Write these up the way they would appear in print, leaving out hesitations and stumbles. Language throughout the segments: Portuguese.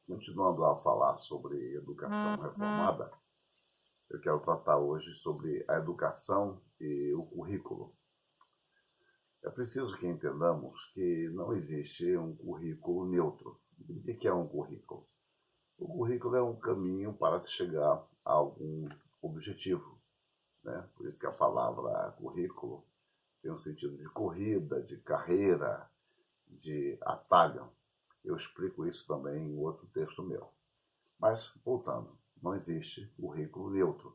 Continuando a falar sobre educação reformada, eu quero tratar hoje sobre a educação e o currículo. É preciso que entendamos que não existe um currículo neutro. O que é um currículo? O currículo é um caminho para se chegar a algum objetivo, né? Por isso que a palavra currículo tem um sentido de corrida, de carreira, de atalho. Eu explico isso também em outro texto meu. Mas, voltando, não existe currículo neutro.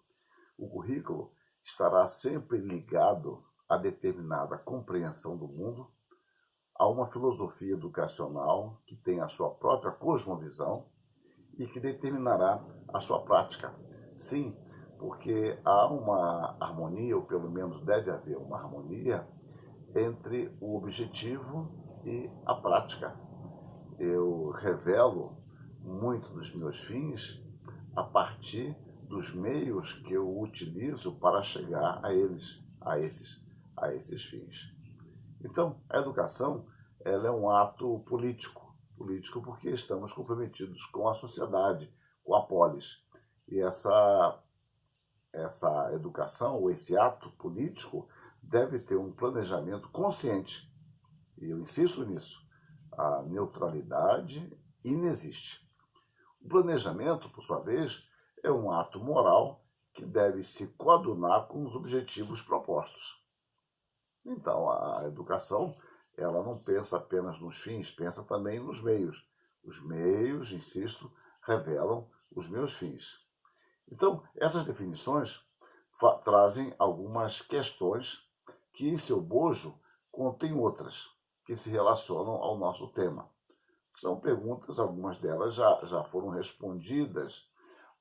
O currículo estará sempre ligado a determinada compreensão do mundo, a uma filosofia educacional que tem a sua própria cosmovisão e que determinará a sua prática. Sim, porque há uma harmonia, ou pelo menos deve haver uma harmonia, entre o objetivo e a prática. Eu revelo muito dos meus fins a partir dos meios que eu utilizo para chegar a eles, a esses fins. Então, a educação ela é um ato político porque estamos comprometidos com a sociedade, com a polis. E essa educação, ou esse ato político, deve ter um planejamento consciente. E eu insisto nisso. A neutralidade inexiste. O planejamento, por sua vez, é um ato moral que deve se coadunar com os objetivos propostos. Então, a educação, ela não pensa apenas nos fins, pensa também nos meios. Os meios, insisto, revelam os meus fins. Então, essas definições trazem algumas questões que, em seu bojo, contêm outras que se relacionam ao nosso tema. São perguntas, algumas delas já foram respondidas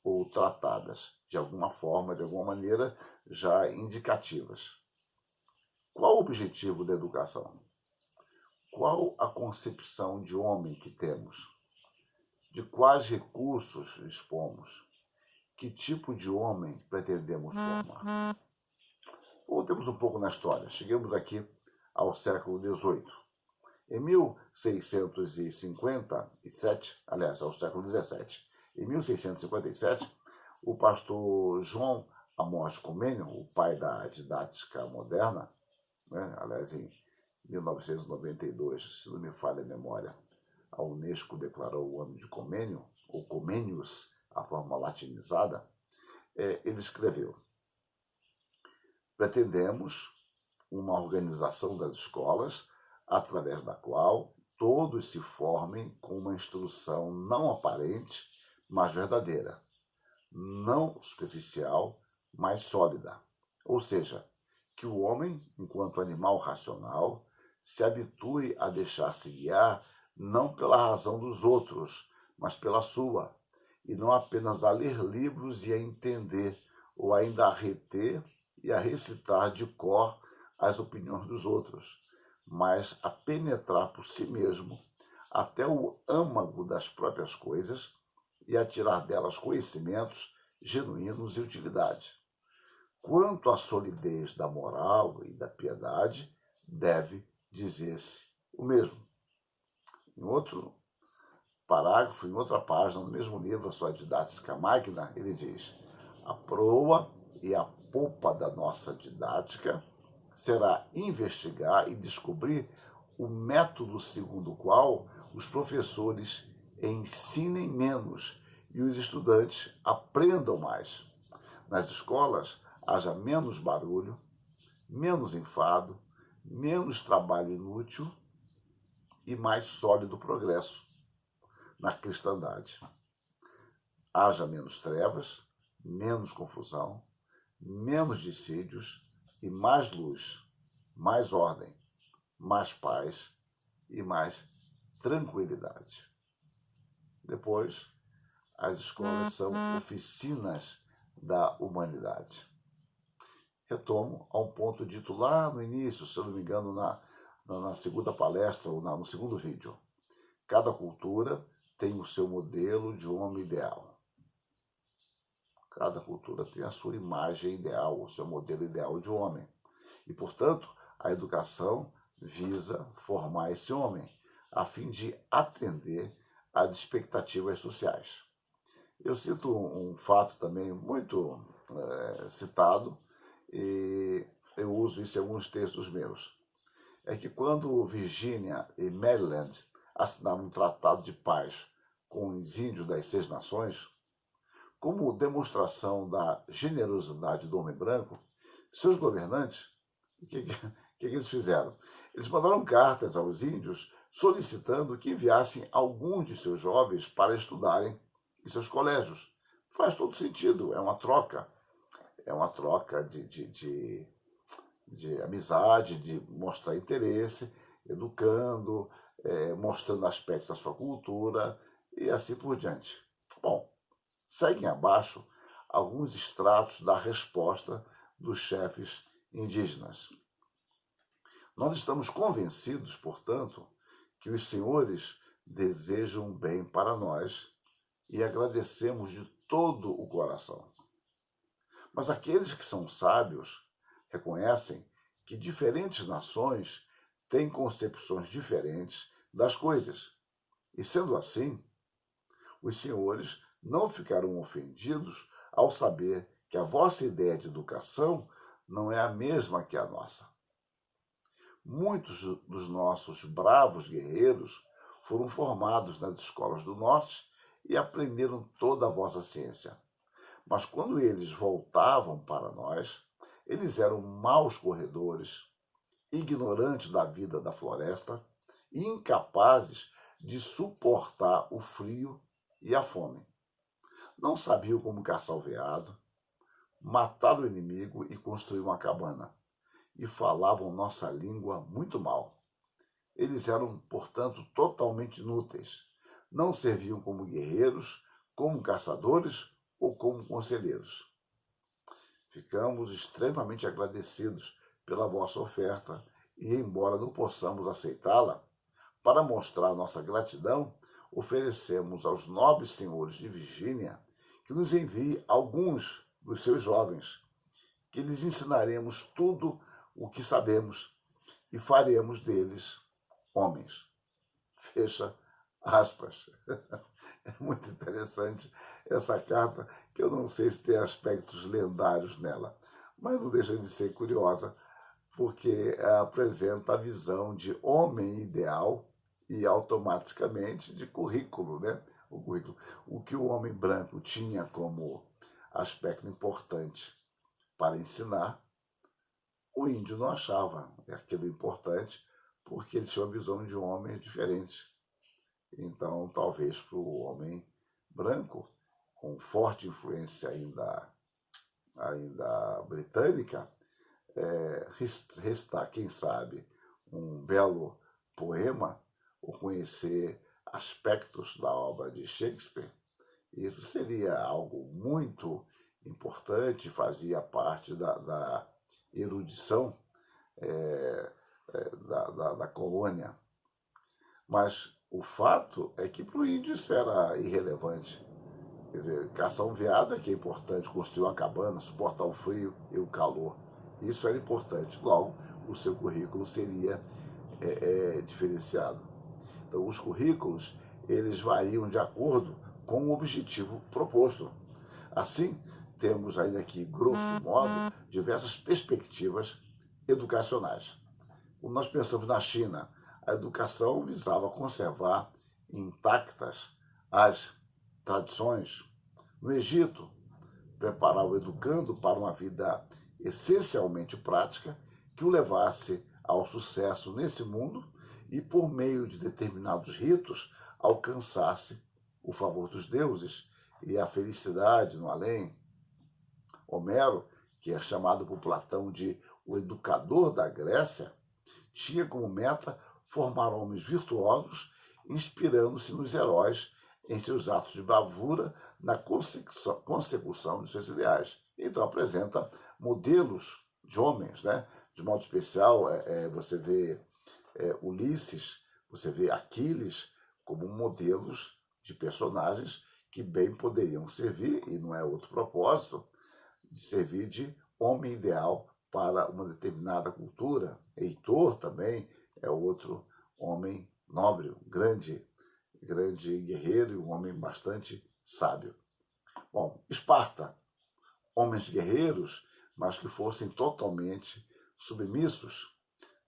ou tratadas de alguma forma, de alguma maneira, já indicativas. Qual o objetivo da educação? Qual a concepção de homem que temos? De quais recursos dispomos? Que tipo de homem pretendemos formar? Voltemos um pouco na história. Chegamos aqui ao século XVIII. Em 1657, aliás, ao século XVII, em 1657, o pastor João Amós Comênio, o pai da didática moderna, né, aliás, em 1992, se não me falha a memória, a Unesco declarou o ano de Comênio, ou Comênios, a forma latinizada, ele escreveu: pretendemos uma organização das escolas através da qual todos se formem com uma instrução não aparente, mas verdadeira, não superficial, mas sólida. Ou seja, que o homem, enquanto animal racional, se habitue a deixar-se guiar não pela razão dos outros, mas pela sua, e não apenas a ler livros e a entender, ou ainda a reter e a recitar de cor as opiniões dos outros, mas a penetrar por si mesmo até o âmago das próprias coisas e a tirar delas conhecimentos genuínos e utilidade. Quanto à solidez da moral e da piedade, deve dizer-se o mesmo. Em outro parágrafo, em outra página, no mesmo livro, a sua didática magna, ele diz: a proa e a polpa da nossa didática será investigar e descobrir o método segundo o qual os professores ensinem menos e os estudantes aprendam mais. Nas escolas, haja menos barulho, menos enfado, menos trabalho inútil e mais sólido progresso na cristandade. Haja menos trevas, menos confusão, menos dissídios e mais luz, mais ordem, mais paz e mais tranquilidade. Depois, as escolas são oficinas da humanidade. Retomo a um ponto dito lá no início, se eu não me engano, na segunda palestra ou no segundo vídeo. Cada cultura tem o seu modelo de homem ideal. Cada cultura tem a sua imagem ideal, o seu modelo ideal de homem. E, portanto, a educação visa formar esse homem, a fim de atender às expectativas sociais. Eu cito um fato também muito citado, e eu uso isso em alguns textos meus. É que quando Virgínia e Maryland assinaram um tratado de paz com os índios das Seis Nações, como demonstração da generosidade do homem branco, seus governantes, o que eles fizeram? Eles mandaram cartas aos índios solicitando que enviassem alguns de seus jovens para estudarem em seus colégios. Faz todo sentido, é uma troca de amizade, de mostrar interesse, educando, mostrando aspectos da sua cultura e assim por diante. Bom, seguem abaixo alguns extratos da resposta dos chefes indígenas. Nós estamos convencidos, portanto, que os senhores desejam bem para nós e agradecemos de todo o coração. Mas aqueles que são sábios reconhecem que diferentes nações têm concepções diferentes das coisas. E sendo assim, os senhores não ficarão ofendidos ao saber que a vossa ideia de educação não é a mesma que a nossa. Muitos dos nossos bravos guerreiros foram formados nas escolas do norte e aprenderam toda a vossa ciência. Mas quando eles voltavam para nós, eles eram maus corredores, ignorantes da vida da floresta e incapazes de suportar o frio e a fome. Não sabiam como caçar o veado, matar o inimigo e construir uma cabana, e falavam nossa língua muito mal. Eles eram, portanto, totalmente inúteis. Não serviam como guerreiros, como caçadores ou como conselheiros. Ficamos extremamente agradecidos pela vossa oferta e, embora não possamos aceitá-la, para mostrar nossa gratidão, oferecemos aos nobres senhores de Virgínia que nos envie alguns dos seus jovens, que lhes ensinaremos tudo o que sabemos e faremos deles homens. Fecha aspas. É muito interessante essa carta, que eu não sei se tem aspectos lendários nela, mas não deixa de ser curiosa, porque apresenta a visão de homem ideal e automaticamente de currículo, né? O currículo. O que o homem branco tinha como aspecto importante para ensinar, o índio não achava aquilo importante, porque ele tinha uma visão de um homem diferente. Então, talvez para o homem branco, com forte influência ainda britânica, restar, quem sabe, um belo poema ou conhecer aspectos da obra de Shakespeare. Isso seria algo muito importante, fazia parte da erudição da colônia. Mas o fato é que para o índio isso era irrelevante. Quer dizer, caçar um veado é que é importante, construir uma cabana, suportar o frio e o calor. Isso era importante. Logo, o seu currículo seria diferenciado. Então, os currículos, eles variam de acordo com o objetivo proposto. Assim, temos ainda aqui, grosso modo, diversas perspectivas educacionais. Quando nós pensamos na China, a educação visava conservar intactas as tradições. No Egito, preparar o educando para uma vida essencialmente prática que o levasse ao sucesso nesse mundo e, por meio de determinados ritos, alcançasse o favor dos deuses e a felicidade no além. Homero, que é chamado por Platão de o educador da Grécia, tinha como meta formar homens virtuosos, inspirando-se nos heróis em seus atos de bravura na consecução de seus ideais. Então apresenta modelos de homens, né? De modo especial, você vê Ulisses, você vê Aquiles como modelos de personagens que bem poderiam servir, e não é outro propósito, de servir de homem ideal para uma determinada cultura. Heitor também é outro homem nobre, grande grande guerreiro e um homem bastante sábio. Bom, Esparta, homens guerreiros, mas que fossem totalmente submissos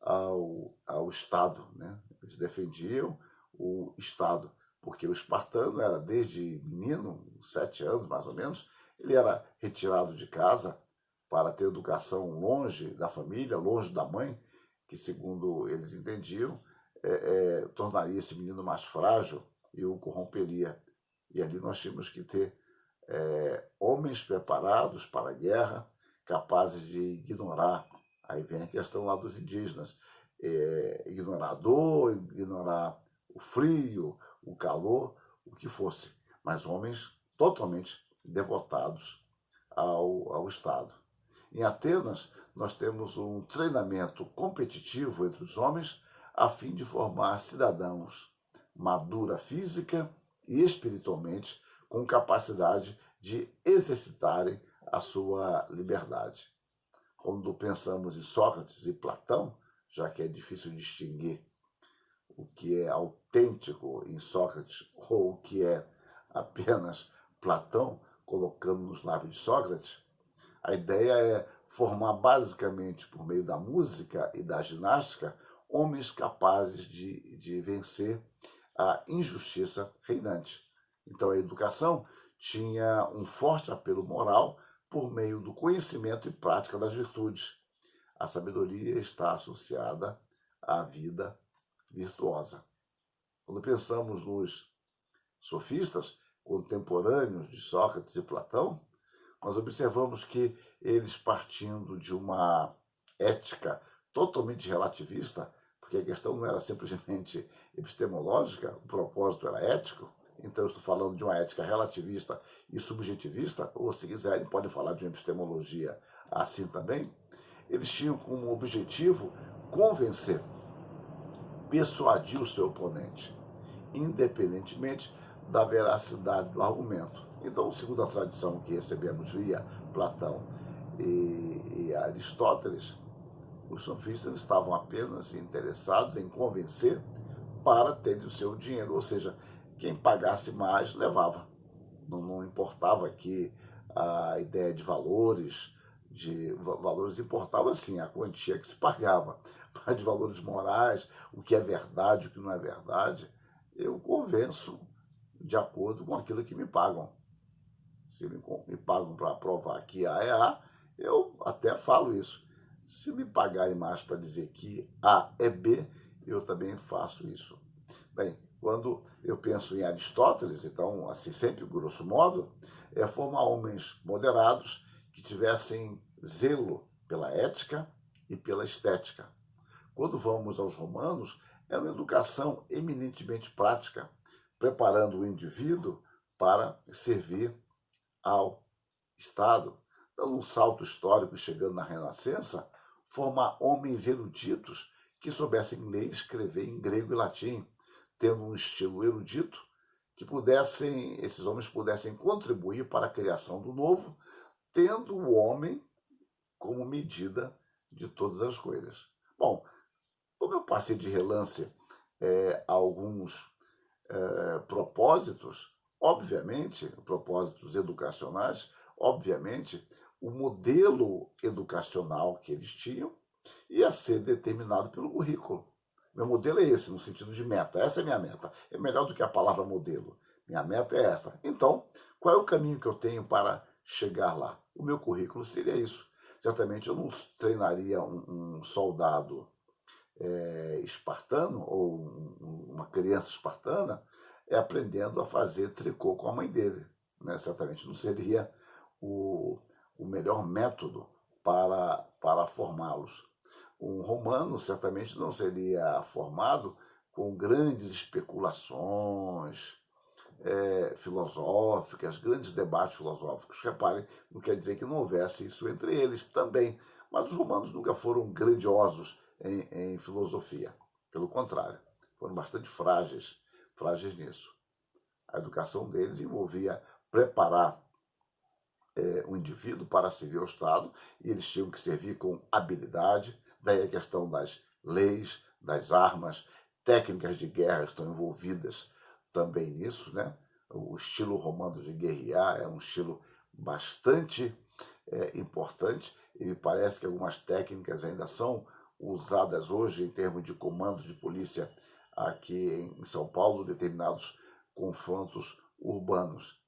ao Estado, né? Eles defendiam o Estado, porque o espartano era desde menino, 7 anos mais ou menos, ele era retirado de casa para ter educação longe da família, longe da mãe, que segundo eles entendiam, tornaria esse menino mais frágil e o corromperia. E ali nós tínhamos que ter homens preparados para a guerra, capazes de ignorar. Aí vem a questão lá dos indígenas, ignorar a dor, ignorar o frio, o calor, o que fosse, mas homens totalmente devotados ao Estado. Em Atenas, nós temos um treinamento competitivo entre os homens a fim de formar cidadãos madura física e espiritualmente, com capacidade de exercitarem a sua liberdade. Quando pensamos em Sócrates e Platão, já que é difícil distinguir o que é autêntico em Sócrates ou o que é apenas Platão, colocando nos lábios de Sócrates, a ideia é formar basicamente por meio da música e da ginástica homens capazes de vencer a injustiça reinante. Então a educação tinha um forte apelo moral por meio do conhecimento e prática das virtudes. A sabedoria está associada à vida virtuosa. Quando pensamos nos sofistas contemporâneos de Sócrates e Platão, nós observamos que eles, partindo de uma ética totalmente relativista, porque a questão não era simplesmente epistemológica, o propósito era ético, então eu estou falando de uma ética relativista e subjetivista, ou se quiserem, podem falar de uma epistemologia assim também. Eles tinham como objetivo convencer, persuadir o seu oponente, independentemente da veracidade do argumento. Então, segundo a tradição que recebemos via Platão e Aristóteles, os sofistas estavam apenas interessados em convencer para terem o seu dinheiro, ou seja, quem pagasse mais levava. Não importava que a ideia de valores importava sim a quantia que se pagava, mas de valores morais, o que é verdade, o que não é verdade, eu convenço de acordo com aquilo que me pagam. Se me pagam para provar que A é A, eu até falo isso. Se me pagarem mais para dizer que A é B, eu também faço isso. Bem, quando eu penso em Aristóteles, então, assim, sempre grosso modo, é formar homens moderados que tivessem zelo pela ética e pela estética. Quando vamos aos romanos, é uma educação eminentemente prática, preparando o indivíduo para servir ao Estado, dando um salto histórico, chegando na Renascença, formar homens eruditos que soubessem ler e escrever em grego e latim, tendo um estilo erudito, que esses homens pudessem contribuir para a criação do novo, tendo o homem como medida de todas as coisas. Bom, como eu passei de relance alguns propósitos, obviamente, propósitos educacionais, obviamente, o modelo educacional que eles tinham ia ser determinado pelo currículo. Meu modelo é esse, no sentido de meta. Essa é a minha meta. É melhor do que a palavra modelo. Minha meta é esta. Então, qual é o caminho que eu tenho para chegar lá? O meu currículo seria isso. Certamente eu não treinaria um soldado espartano ou uma criança espartana aprendendo a fazer tricô com a mãe dele. Né? Certamente não seria o melhor método para formá-los. Um romano certamente não seria formado com grandes especulações filosóficas, grandes debates filosóficos. Reparem, não quer dizer que não houvesse isso entre eles também, mas os romanos nunca foram grandiosos em filosofia. Pelo contrário, foram bastante frágeis nisso. A educação deles envolvia preparar o indivíduo para servir ao Estado, e eles tinham que servir com habilidade. Daí a questão das leis, das armas, técnicas de guerra estão envolvidas também nisso, né? O estilo romano de guerrear é um estilo bastante importante, e me parece que algumas técnicas ainda são usadas hoje em termos de comandos de polícia aqui em São Paulo, determinados confrontos urbanos.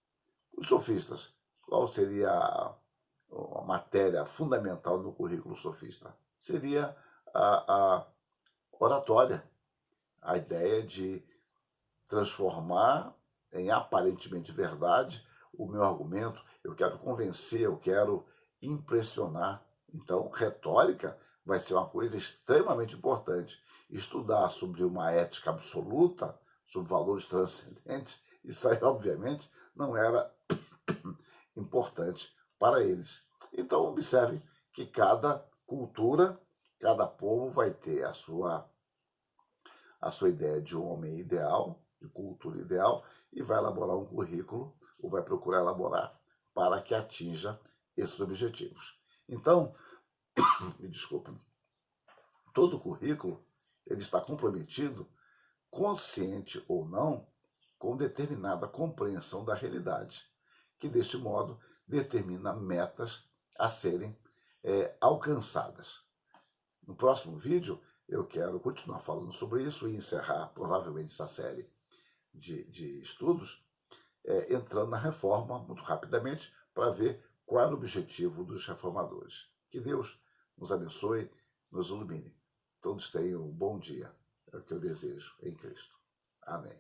Os sofistas, qual seria a matéria fundamental no currículo sofista? Seria a oratória, a ideia de transformar em aparentemente verdade o meu argumento. Eu quero convencer, eu quero impressionar. Então, retórica vai ser uma coisa extremamente importante. Estudar sobre uma ética absoluta, sobre valores transcendentes, isso aí, obviamente, não era importante para eles. Então, observe que cada cultura, cada povo vai ter a sua ideia de um homem ideal, de cultura ideal, e vai elaborar um currículo, ou vai procurar elaborar, para que atinja esses objetivos. Então, me desculpem, todo currículo ele está comprometido, consciente ou não, com determinada compreensão da realidade, que deste modo determina metas a serem alcançadas. No próximo vídeo, eu quero continuar falando sobre isso e encerrar provavelmente essa série de estudos, entrando na reforma muito rapidamente para ver qual era o objetivo dos reformadores. Que Deus nos abençoe, nos ilumine. Todos tenham um bom dia. É o que eu desejo em Cristo. Amém.